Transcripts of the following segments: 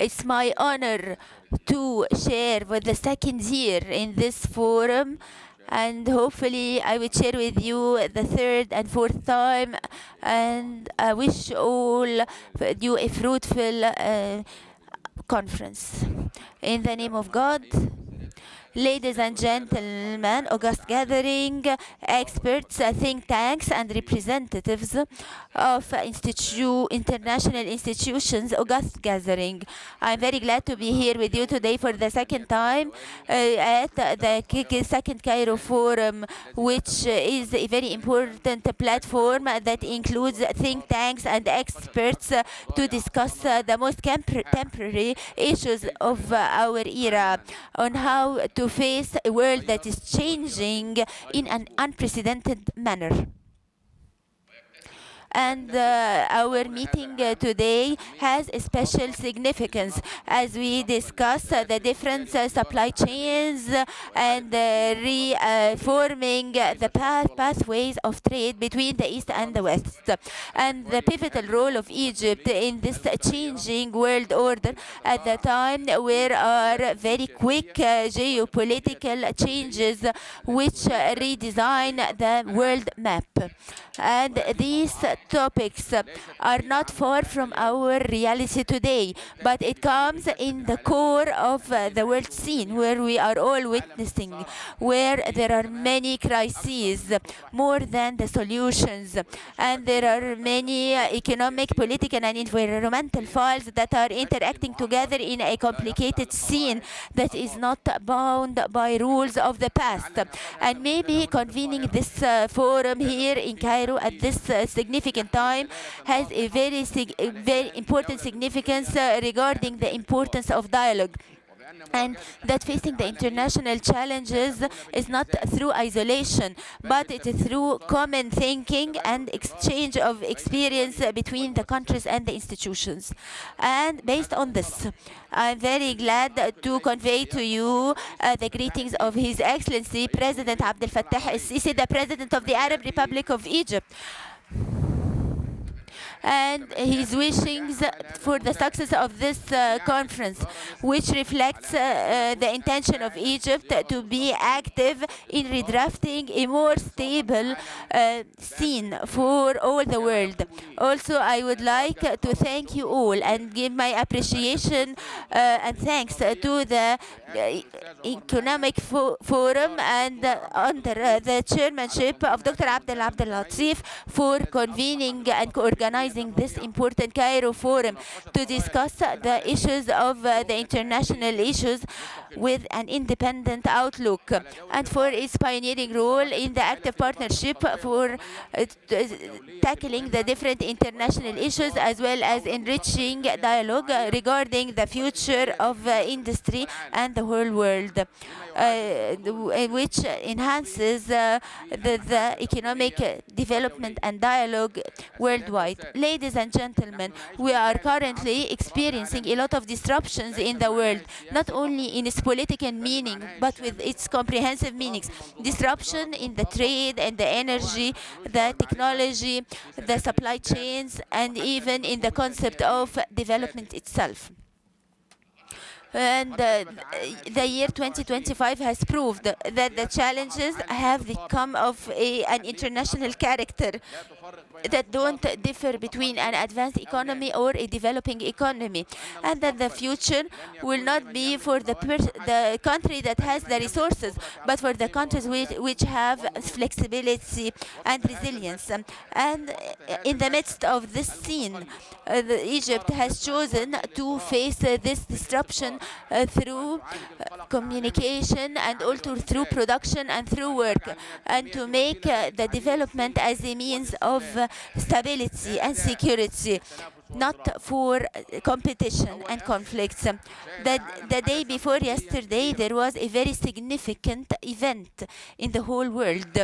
It's my honor to share for the second year in this forum, and hopefully I will share with you the third and fourth time, and I wish all you a fruitful conference. In the name of God, ladies and gentlemen, august gathering, experts, think tanks, and representatives of international institutions, august gathering. I'm very glad to be here with you today for the second time at the second Cairo Forum, which is a very important platform that includes think tanks and experts to discuss the most temporary issues of our era, on how to face a world that is changing in an unprecedented manner. And our meeting today has a special significance as we discuss the different supply chains and reforming the pathways of trade between the East and the West, and the pivotal role of Egypt in this changing world order at the time where are very quick geopolitical changes which redesign the world map. And these topics are not far from our reality today, but it comes in the core of the world scene where we are all witnessing, where there are many crises more than the solutions, and there are many economic, political, and environmental files that are interacting together in a complicated scene that is not bound by rules of the past. And maybe convening this forum here in Cairo at this significant time has a very important significance regarding the importance of dialogue, and that facing the international challenges is not through isolation, but it is through common thinking and exchange of experience between the countries and the institutions. And based on this, I'm very glad to convey to you the greetings of His Excellency President Abdel Fattah el-Sisi, the President of the Arab Republic of Egypt, and his wishings for the success of this conference, which reflects the intention of Egypt to be active in redrafting a more stable scene for all the world. Also, I would like to thank you all and give my appreciation and thanks to the Economic Forum and under the chairmanship of Dr. Abdel Latif for convening and organizing this important Cairo Forum to discuss the issues of the international issues with an independent outlook, and for its pioneering role in the active partnership for tackling the different international issues, as well as enriching dialogue regarding the future of industry and the whole world, which enhances the economic development and dialogue worldwide. Ladies and gentlemen, we are currently experiencing a lot of disruptions in the world, not only in its political meaning, but with its comprehensive meanings. Disruption in the trade and the energy, the technology, the supply chains, and even in the concept of development itself. And the year 2025 has proved that the challenges have become of an international character that don't differ between an advanced economy or a developing economy, and that the future will not be for the country that has the resources, but for the countries which have flexibility and resilience. And in the midst of this scene, Egypt has chosen to face this disruption through communication, and also through production and through work, and to make the development as a means of stability and security, not for competition and conflicts. The day before yesterday, there was a very significant event in the whole world,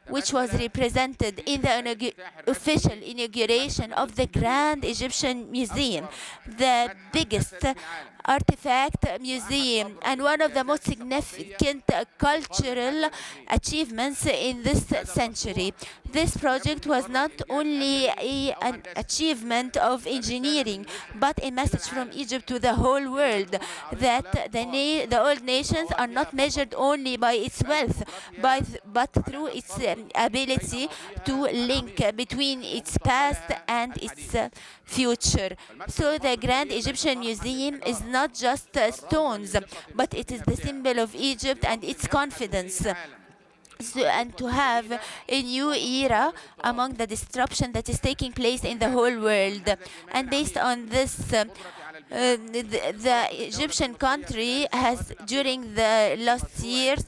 which was represented in the official inauguration of the Grand Egyptian Museum, the biggest artifact museum and one of the most significant cultural achievements in this century. This project was not only an achievement of engineering, but a message from Egypt to the whole world that the old nations are not measured only by its wealth, but through its ability to link between its past and its future. So the Grand Egyptian Museum is not just stones, but it is the symbol of Egypt and its confidence. So, and to have a new era among the disruption that is taking place in the whole world. And based on this, the Egyptian country has, during the last years,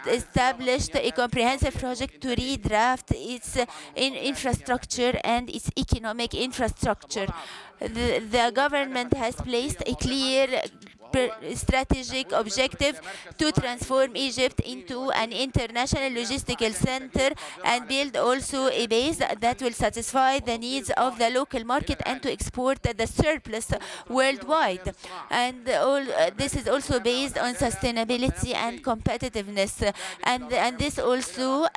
established a comprehensive project to redraft its infrastructure and its economic infrastructure. The government has placed a clear strategic objective to transform Egypt into an international logistical center and build also a base that will satisfy the needs of the local market and to export the surplus worldwide. And this is also based on sustainability and competitiveness. And this also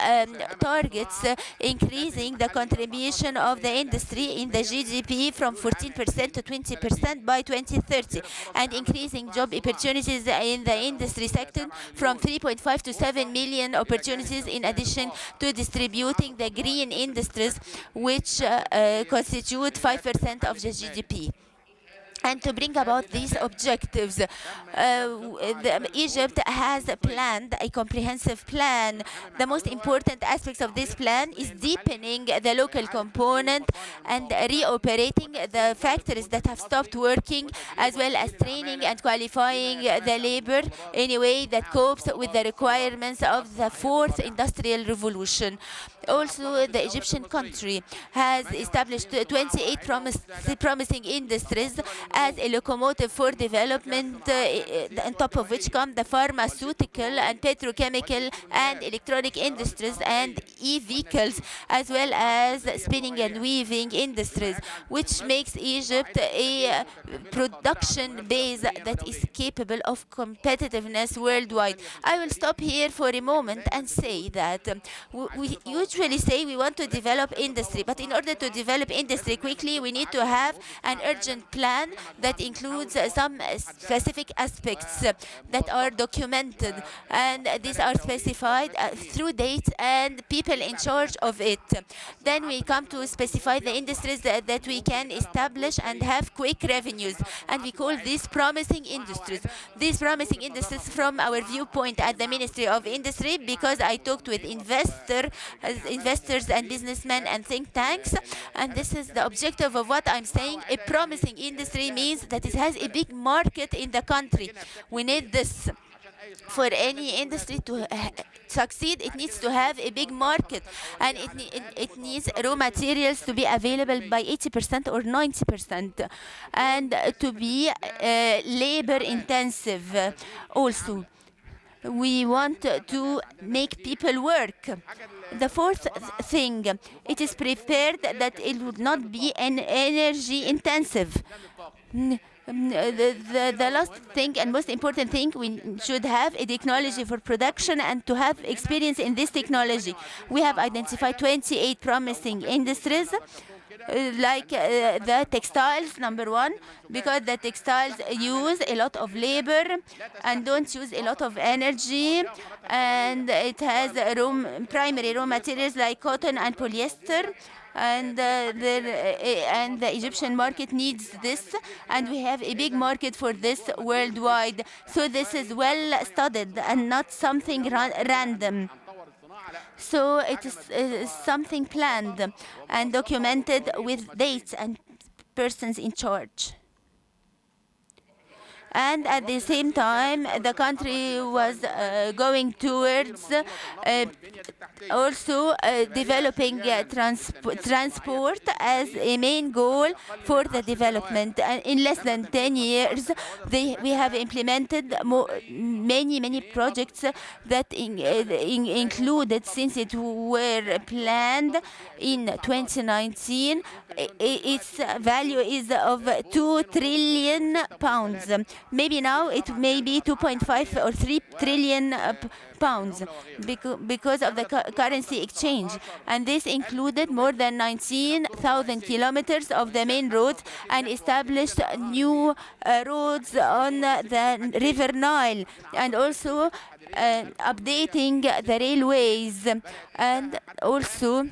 targets increasing the contribution of the industry in the GDP from 14% to 20% by 2030 and increasing job opportunities in the industry sector from 3.5 to 7 million opportunities, in addition to distributing the green industries, which constitute 5% of the GDP. And to bring about these objectives, Egypt has planned a comprehensive plan. The most important aspects of this plan is deepening the local component and reoperating the factories that have stopped working, as well as training and qualifying the labor in a way that copes with the requirements of the fourth industrial revolution. Also, the Egyptian country has established 28 promising industries as a locomotive for development, on top of which come the pharmaceutical and petrochemical and electronic industries and e-vehicles, as well as spinning and weaving industries, which makes Egypt a production base that is capable of competitiveness worldwide. I will stop here for a moment and say that we usually say we want to develop industry, but in order to develop industry quickly, we need to have an urgent plan that includes some specific aspects that are documented, and these are specified through dates and people in charge of it. Then we come to specify the industries that we can establish and have quick revenues, and we call these promising industries. These promising industries from our viewpoint at the Ministry of Industry, because I talked with investors and businessmen and think tanks, and this is the objective of what I'm saying. A promising industry means that it has a big market in the country. We need this. For any industry to succeed, it needs to have a big market, and it needs raw materials to be available by 80% or 90%, and to be labor intensive also. We want to make people work. The fourth thing, it is prepared that it would not be an energy intensive. The last thing and most important thing, we should have a technology for production and to have experience in this technology. We have identified 28 promising industries, like the textiles, number one, because the textiles use a lot of labor and don't use a lot of energy, and it has primary raw materials like cotton and polyester. And the Egyptian market needs this, and we have a big market for this worldwide. So this is well studied and not something random. So it is something planned and documented with dates and persons in charge. And at the same time, the country was going towards also developing transport as a main goal for the development. And in less than 10 years, we have implemented many projects that included, since it were planned in 2019, its value is of 2 trillion pounds. Maybe now it may be 2.5 or 3 trillion pounds because of the currency exchange. And this included more than 19,000 kilometers of the main roads and established new roads on the River Nile, and also updating the railways. And also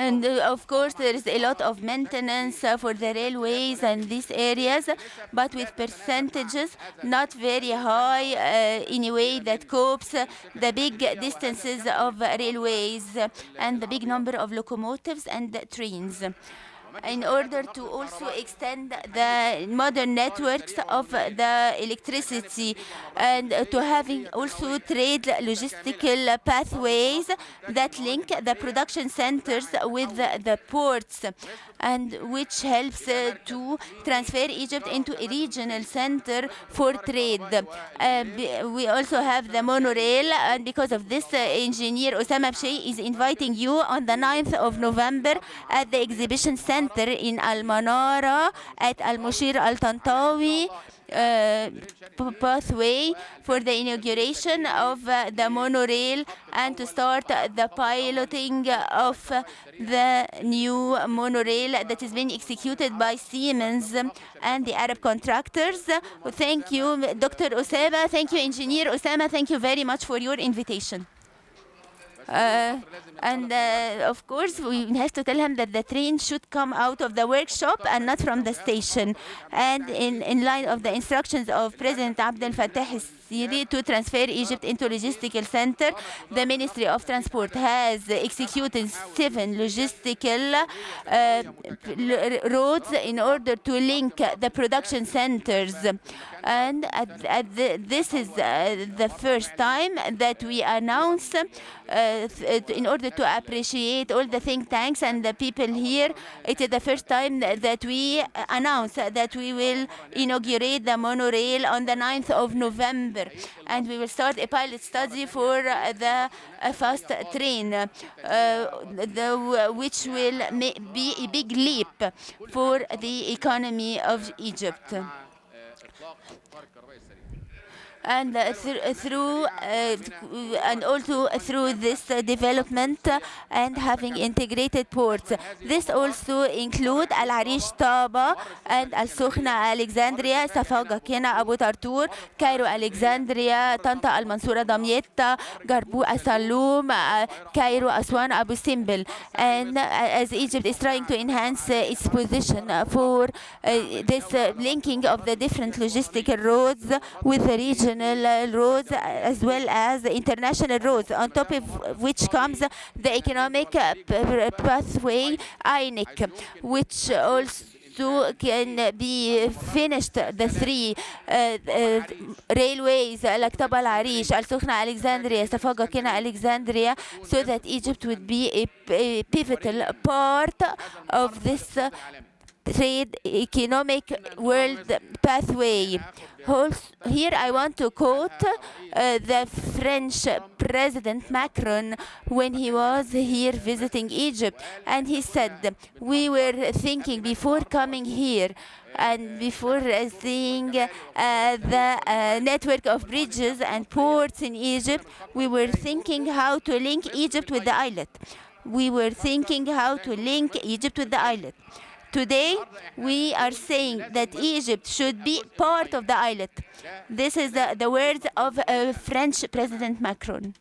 of course, there is a lot of maintenance for the railways and these areas, but with percentages not very high in a way that copes the big distances of railways and the big number of locomotives and trains. In order to also extend the modern networks of the electricity, and to having also trade logistical pathways that link the production centers with the ports, and which helps to transfer Egypt into a regional center for trade. We also have the monorail, and because of this, engineer Osama Bshai is inviting you on the 9th of November at the exhibition center in Al Manara at Al Mushir Al Tantawi pathway for the inauguration of the monorail, and to start the piloting of the new monorail that is being executed by Siemens and the Arab contractors. Thank you, Dr. Osama. Thank you, Engineer Osama. Thank you very much for your invitation. And of course, we have to tell him that the train should come out of the workshop and not from the station. And in line of the instructions of President Abdel Fattah al-Sisi to transfer Egypt into logistical center, the Ministry of Transport has executed 7 logistical roads in order to link the production centers. And this is the first time that we announce, in order to appreciate all the think tanks and the people here, it is the first time that we announce that we will inaugurate the monorail on the 9th of November. And we will start a pilot study for the fast train, which will be a big leap for the economy of Egypt. And and also through this development and having integrated ports. This also include Al Arish Taba and Al Sukhna Alexandria, Safaga Kena Abu Tartur, Cairo Alexandria, Tanta Al Mansura Damietta, Garbu Asaloum, Cairo Aswan Abu Simbel. And as Egypt is trying to enhance its position for this linking of the different logistical roads with the regional roads as well as the international roads, on top of which comes the economic pathway INEC, which also can be finished, the 3 railways like Taba Al Arish, Al Sukhna Alexandria, Safaga Kena Alexandria, so that Egypt would be a pivotal part of this trade economic world pathway. Here I want to quote the French President Macron when he was here visiting Egypt, and he said, we were thinking before coming here and before seeing the network of bridges and ports in Egypt, we were thinking how to link Egypt with the islet. We were thinking how to link Egypt with the islet. Today, we are saying that Egypt should be part of the islet. This is the words of French President Macron.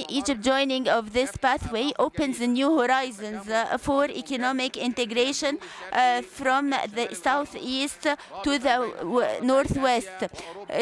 Egypt joining of this pathway opens new horizons for economic integration from the southeast to the northwest,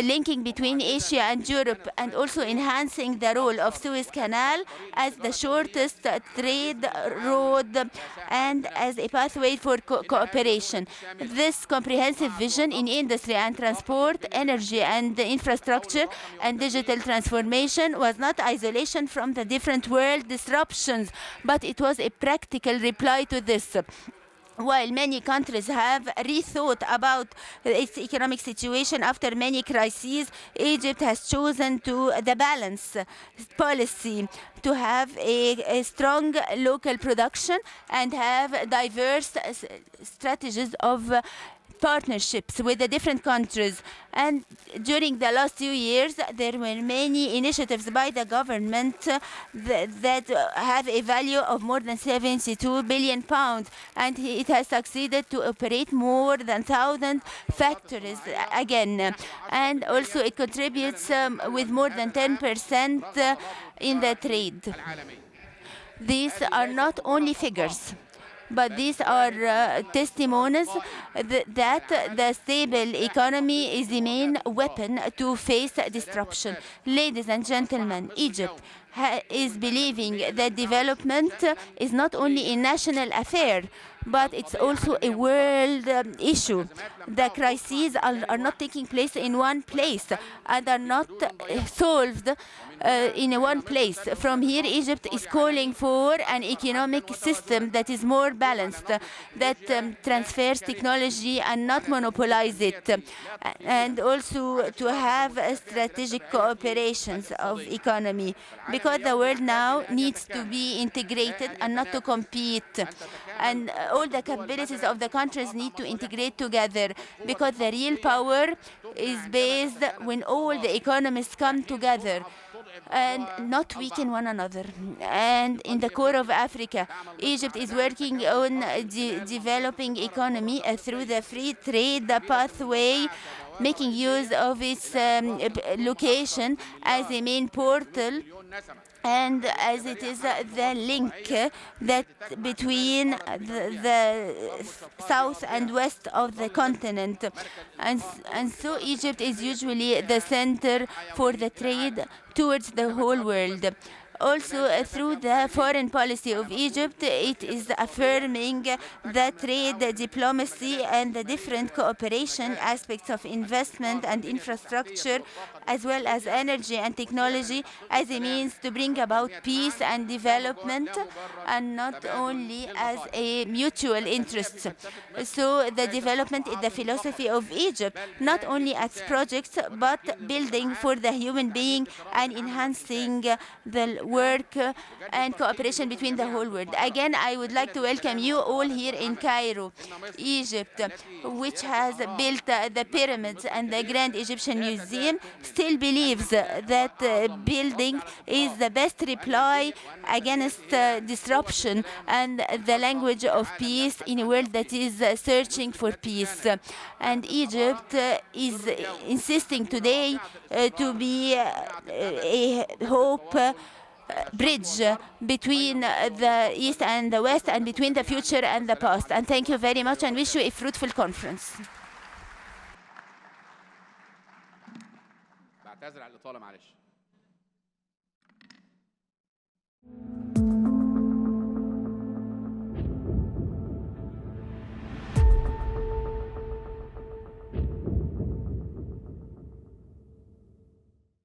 linking between Asia and Europe, and also enhancing the role of Suez Canal as the shortest trade road and as a pathway for cooperation. This comprehensive vision in industry and transport, energy and infrastructure, and digital transformation was not isolation from the different world disruptions, but it was a practical reply to this. While many countries have rethought about its economic situation after many crises, Egypt has chosen the balance policy to have a strong local production and have diverse strategies of partnerships with the different countries. And during the last few years, there were many initiatives by the government that have a value of more than 72 billion pounds, and it has succeeded to operate more than 1,000 factories again. And also it contributes with more than 10% in the trade. These are not only figures, but these are testimonies that the stable economy is the main weapon to face disruption. Ladies and gentlemen, Egypt is believing that development is not only a national affair, but it's also a world issue. The crises are not taking place in one place and are not solved in one place. From here, Egypt is calling for an economic system that is more balanced, that transfers technology and not monopolize it, and also to have strategic cooperations of economy, because the world now needs to be integrated and not to compete. And all the capabilities of the countries need to integrate together, because the real power is based when all the economies come together and not weaken one another. And in the core of Africa, Egypt is working on developing economy through the free trade pathway, making use of its location as a main portal, and as it is the link that between the south and west of the continent. And so Egypt is usually the center for the trade towards the whole world. Also, through the foreign policy of Egypt, it is affirming the trade diplomacy and the different cooperation aspects of investment and infrastructure, as well as energy and technology, as a means to bring about peace and development, and not only as a mutual interest. So the development is the philosophy of Egypt, not only as projects, but building for the human being and enhancing the work and cooperation between the whole world. Again, I would like to welcome you all here in Cairo, Egypt, which has built the pyramids and the Grand Egyptian Museum, still believes that building is the best reply against disruption and the language of peace in a world that is searching for peace. And Egypt is insisting today to be a hope bridge between the East and the West, and between the future and the past. And thank you very much, and wish you a fruitful conference. بعتذر على الإطالة معلش.